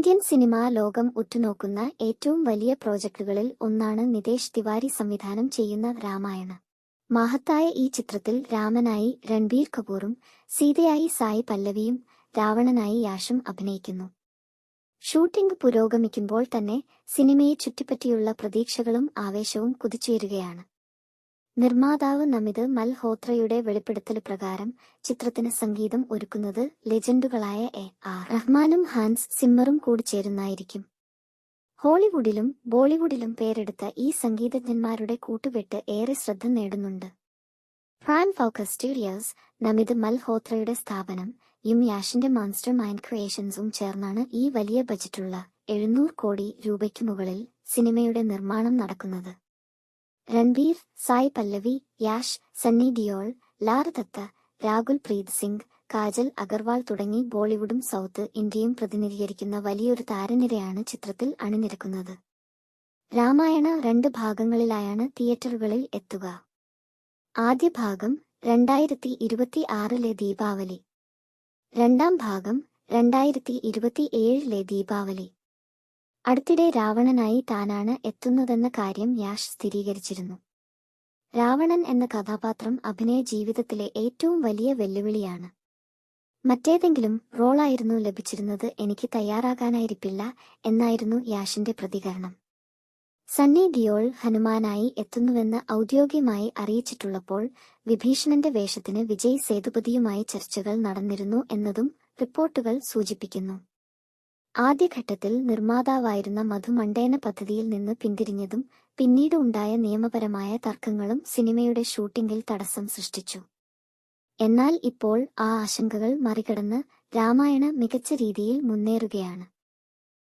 Indian cinema ലോകം ഉറ്റുനോക്കുന്ന ഏറ്റവും വലിയ പ്രോജക്ടുകളിൽ ഒന്നാണ് നിതേഷ് തിവാരി സംവിധാനം ചെയ്യുന്ന രാമായണ. മഹത്തായ ഈ ചിത്രത്തിൽ രാമനായി രൺബീർ കപൂറും സീതയായി സായി പല്ലവിയും രാവണനായി യാഷും അഭിനയിക്കുന്നു. ഷൂട്ടിംഗ് പുരോഗമിക്കുമ്പോൾ തന്നെ സിനിമയെ ചുറ്റിപ്പറ്റിയുള്ള പ്രതീക്ഷകളും ആവേശവും കുതിച്ചുയരുകയാണ്. നിർമ്മാതാവ് നമിത് മൽഹോത്രയുടെ വെളിപ്പെടുത്തൽ പ്രകാരം ചിത്രത്തിന് സംഗീതം ഒരുക്കുന്നത് ലെജൻഡുകളായ എ.ആർ. റഹ്മാനും ഹാൻസ് സിമ്മറും കൂടി ചേരുന്നായിരിക്കും. ഹോളിവുഡിലും ബോളിവുഡിലും പേരെടുത്ത ഈ സംഗീതജ്ഞന്മാരുടെ കൂട്ടുകെട്ട് ഏറെ ശ്രദ്ധ നേടുന്നുണ്ട്. പ്രൈം ഫോക്കസ് സ്റ്റുഡിയോസ്, നമിത് മൽഹോത്രയുടെ സ്ഥാപനം യാഷിന്റെ മോൺസ്റ്റർ മൈൻഡ് ക്രിയേഷൻസും ചേർന്നാണ് ഈ വലിയ ബജറ്റുള്ള 700 കോടി രൂപയ്ക്ക് മുകളിൽ സിനിമയുടെ നിർമ്മാണം നടക്കുന്നത്. രൺബീർ, സായ് പല്ലവി, യാഷ്, സണ്ണി ഡിയോൾ, ലാർ ദത്ത, രാകുൽ പ്രീത് സിംഗ്, കാജൽ അഗർവാൾ തുടങ്ങി ബോളിവുഡും സൗത്ത് ഇന്ത്യയും പ്രതിനിധീകരിക്കുന്ന വലിയൊരു താരനിരയാണ് ചിത്രത്തിൽ അണിനിരക്കുന്നത്. രാമായണ 2 ഭാഗങ്ങളിലായാണ് തിയേറ്ററുകളിൽ എത്തുക. ആദ്യ ഭാഗം 2026 ദീപാവലി, രണ്ടാം ഭാഗം 2027 ദീപാവലി. അടുത്തിടെ രാവണനായി താനാണ് എത്തുന്നതെന്ന കാര്യം യാഷ് സ്ഥിരീകരിച്ചിരുന്നു. രാവണൻ എന്ന കഥാപാത്രം അഭിനയ ജീവിതത്തിലെ ഏറ്റവും വലിയ വെല്ലുവിളിയാണ്. മറ്റേതെങ്കിലും റോളായിരുന്നു ലഭിച്ചിരുന്നത് എനിക്ക് തയ്യാറാകാനായിരിക്കില്ല എന്നായിരുന്നു യാഷിന്റെ പ്രതികരണം. സണ്ണി ഡിയോൾ ഹനുമാനായി എത്തുന്നുവെന്ന് ഔദ്യോഗികമായി അറിയിച്ചിട്ടുള്ളപ്പോൾ വിഭീഷണന്റെ വേഷത്തിന് വിജയ് സേതുപതിയുമായി ചർച്ചകൾ നടന്നിരുന്നു എന്നതും റിപ്പോർട്ടുകൾ സൂചിപ്പിക്കുന്നു. ആദ്യഘട്ടത്തിൽ നിർമ്മാതാവായിരുന്ന മധു മണ്ടേന പദ്ധതിയിൽ നിന്ന് പിന്തിരിഞ്ഞതും പിന്നീട് ഉണ്ടായ നിയമപരമായ തർക്കങ്ങളും സിനിമയുടെ ഷൂട്ടിംഗിൽ തടസ്സം സൃഷ്ടിച്ചു. എന്നാൽ ഇപ്പോൾ ആ ആശങ്കകൾ മറികടന്ന് രാമായണ മികച്ച രീതിയിൽ മുന്നേറുകയാണ്.